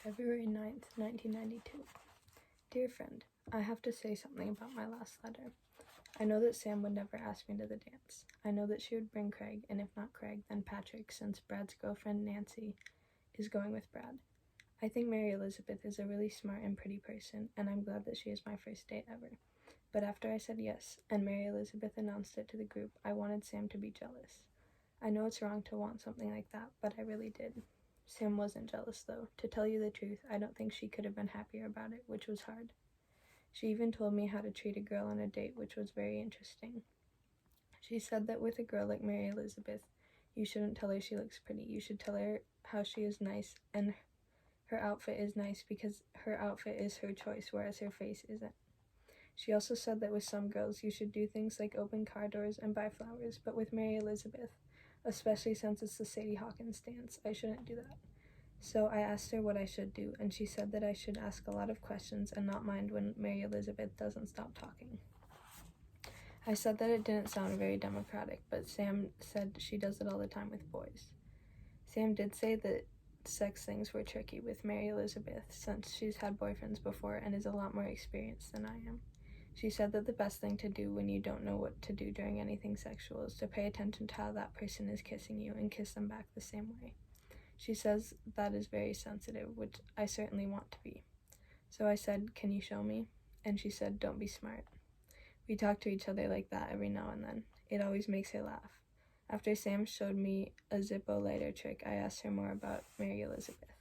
February 9th, 1992. Dear friend, I have to say something about my last letter. I know that Sam would never ask me to the dance. I know that she would bring Craig, and if not Craig, then Patrick, since Brad's girlfriend Nancy is going with Brad. I think Mary Elizabeth is a really smart and pretty person, and I'm glad that she is my first date ever. But after I said yes, and Mary Elizabeth announced it to the group, I wanted Sam to be jealous. I know it's wrong to want something like that, but I really did. Sam wasn't jealous, though. To tell you the truth, I don't think she could have been happier about it, which was hard. She even told me how to treat a girl on a date, which was very interesting. She said that with a girl like Mary Elizabeth, you shouldn't tell her she looks pretty. You should tell her how she is nice and her outfit is nice because her outfit is her choice, whereas her face isn't. She also said that with some girls, you should do things like open car doors and buy flowers, but with Mary Elizabeth, especially since it's the Sadie Hawkins dance, I shouldn't do that. So I asked her what I should do, and she said that I should ask a lot of questions and not mind when Mary Elizabeth doesn't stop talking. I said that it didn't sound very democratic, but Sam said she does it all the time with boys. Sam did say that sex things were tricky with Mary Elizabeth since she's had boyfriends before and is a lot more experienced than I am. She said that the best thing to do when you don't know what to do during anything sexual is to pay attention to how that person is kissing you and kiss them back the same way. She says that is very sensitive, which I certainly want to be. So I said, "Can you show me?" And she said, "Don't be smart." We talk to each other like that every now and then. It always makes her laugh. After Sam showed me a Zippo lighter trick, I asked her more about Mary Elizabeth.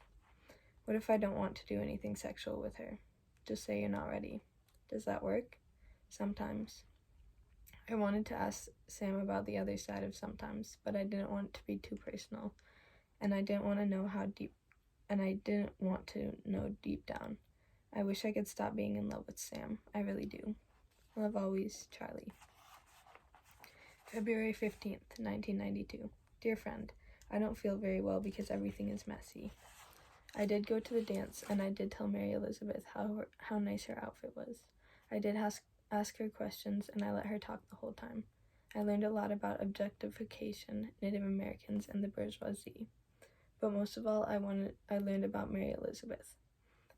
What if I don't want to do anything sexual with her? Just say you're not ready. Does that work? Sometimes. I wanted to ask Sam about the other side of sometimes, but I didn't want it to be too personal, and I didn't want to know deep down. I wish I could stop being in love with Sam. I really do. Love always, Charlie. February 15th, 1992. Dear friend, I don't feel very well because everything is messy. I did go to the dance, and I did tell Mary Elizabeth how nice her outfit was. I did ask her questions, and I let her talk the whole time. I learned a lot about objectification, Native Americans, and the bourgeoisie. But most of all, I learned about Mary Elizabeth.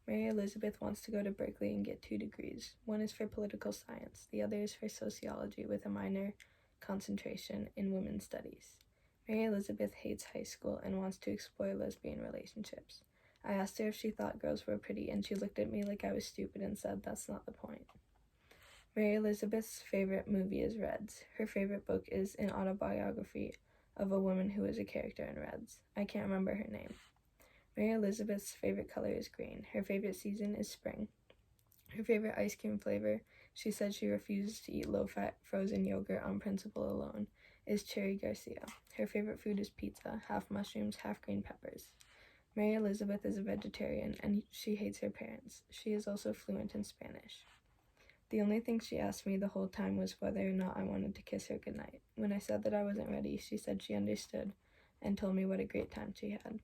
Mary Elizabeth wants to go to Berkeley and get 2 degrees. One is for political science, the other is for sociology with a minor concentration in women's studies. Mary Elizabeth hates high school and wants to explore lesbian relationships. I asked her if she thought girls were pretty, and she looked at me like I was stupid and said that's not the point. Mary Elizabeth's favorite movie is Reds. Her favorite book is an autobiography of a woman who is a character in Reds. I can't remember her name. Mary Elizabeth's favorite color is green. Her favorite season is spring. Her favorite ice cream flavor, she said she refuses to eat low-fat frozen yogurt on principle alone, is Cherry Garcia. Her favorite food is pizza, half mushrooms, half green peppers. Mary Elizabeth is a vegetarian, and she hates her parents. She is also fluent in Spanish. The only thing she asked me the whole time was whether or not I wanted to kiss her goodnight. When I said that I wasn't ready, she said she understood and told me what a great time she had.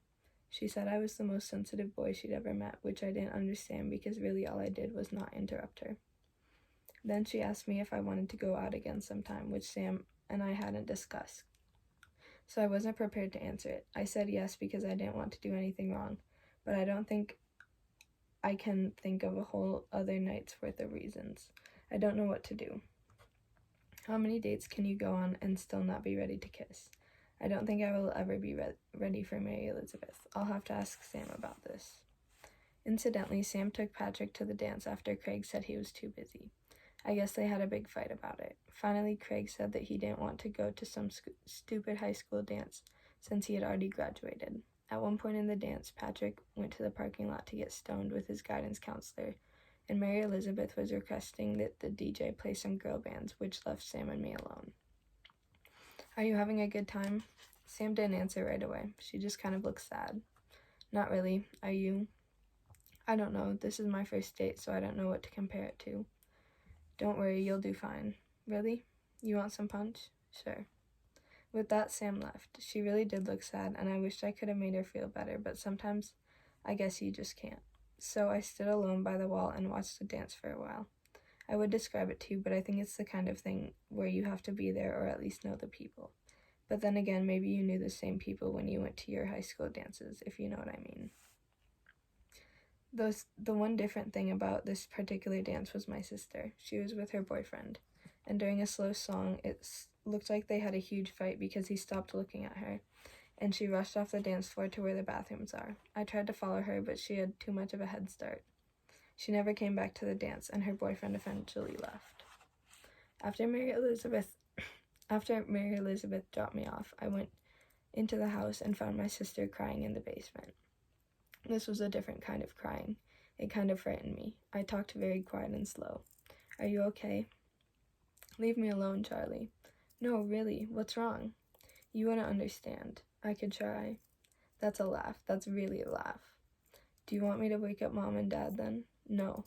She said I was the most sensitive boy she'd ever met, which I didn't understand because really all I did was not interrupt her. Then she asked me if I wanted to go out again sometime, which Sam and I hadn't discussed. So I wasn't prepared to answer it. I said yes because I didn't want to do anything wrong, but I don't think I can think of a whole other night's worth of reasons. I don't know what to do. How many dates can you go on and still not be ready to kiss? I don't think I will ever be ready for Mary Elizabeth. I'll have to ask Sam about this. Incidentally, Sam took Patrick to the dance after Craig said he was too busy. I guess they had a big fight about it. Finally, Craig said that he didn't want to go to some stupid high school dance since he had already graduated. At one point in the dance, Patrick went to the parking lot to get stoned with his guidance counselor, and Mary Elizabeth was requesting that the DJ play some girl bands, which left Sam and me alone. Are you having a good time? Sam didn't answer right away. She just kind of looked sad. Not really. Are you? I don't know. This is my first date, so I don't know what to compare it to. Don't worry, you'll do fine. Really? You want some punch? Sure. With that, Sam left. She really did look sad, and I wished I could have made her feel better, but sometimes I guess you just can't. So I stood alone by the wall and watched the dance for a while. I would describe it to you, but I think it's the kind of thing where you have to be there or at least know the people. But then again, maybe you knew the same people when you went to your high school dances, if you know what I mean. The one different thing about this particular dance was my sister. She was with her boyfriend, and during a slow song, it looked like they had a huge fight because he stopped looking at her, and she rushed off the dance floor to where the bathrooms are. I tried to follow her, but she had too much of a head start. She never came back to the dance, and her boyfriend eventually left. After Mary Elizabeth dropped me off, I went into the house and found my sister crying in the basement. This was a different kind of crying. It kind of frightened me. I talked very quiet and slow. "Are you okay?" "Leave me alone, Charlie." "No, really, what's wrong?" "You wouldn't understand." "I could try." That's a laugh. That's really a laugh. "Do you want me to wake up Mom and Dad then?" "No."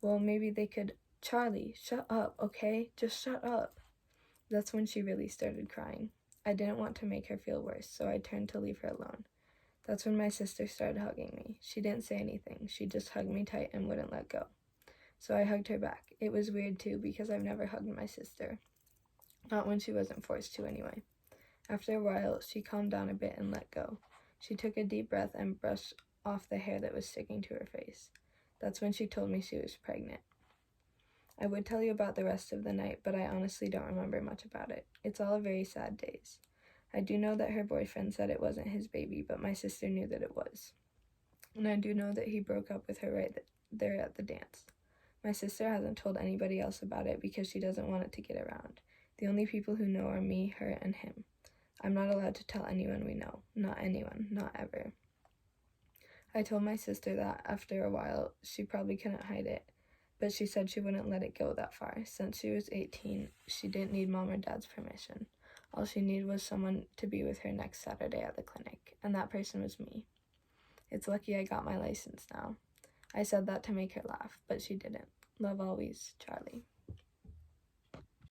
"Well, maybe they could—" "Charlie, shut up, okay? Just shut up." That's when she really started crying. I didn't want to make her feel worse, so I turned to leave her alone. That's when my sister started hugging me. She didn't say anything. She just hugged me tight and wouldn't let go. So I hugged her back. It was weird too, because I've never hugged my sister. Not when she wasn't forced to anyway. After a while, she calmed down a bit and let go. She took a deep breath and brushed off the hair that was sticking to her face. That's when she told me she was pregnant. I would tell you about the rest of the night, but I honestly don't remember much about it. It's all very sad days. I do know that her boyfriend said it wasn't his baby, but my sister knew that it was. And I do know that he broke up with her right there at the dance. My sister hasn't told anybody else about it because she doesn't want it to get around. The only people who know are me, her, and him. I'm not allowed to tell anyone we know. Not anyone. Not ever. I told my sister that after a while she probably couldn't hide it, but she said she wouldn't let it go that far. Since she was 18, she didn't need Mom or Dad's permission. All she needed was someone to be with her next Saturday at the clinic, and that person was me. It's lucky I got my license now. I said that to make her laugh, but she didn't. Love always, Charlie.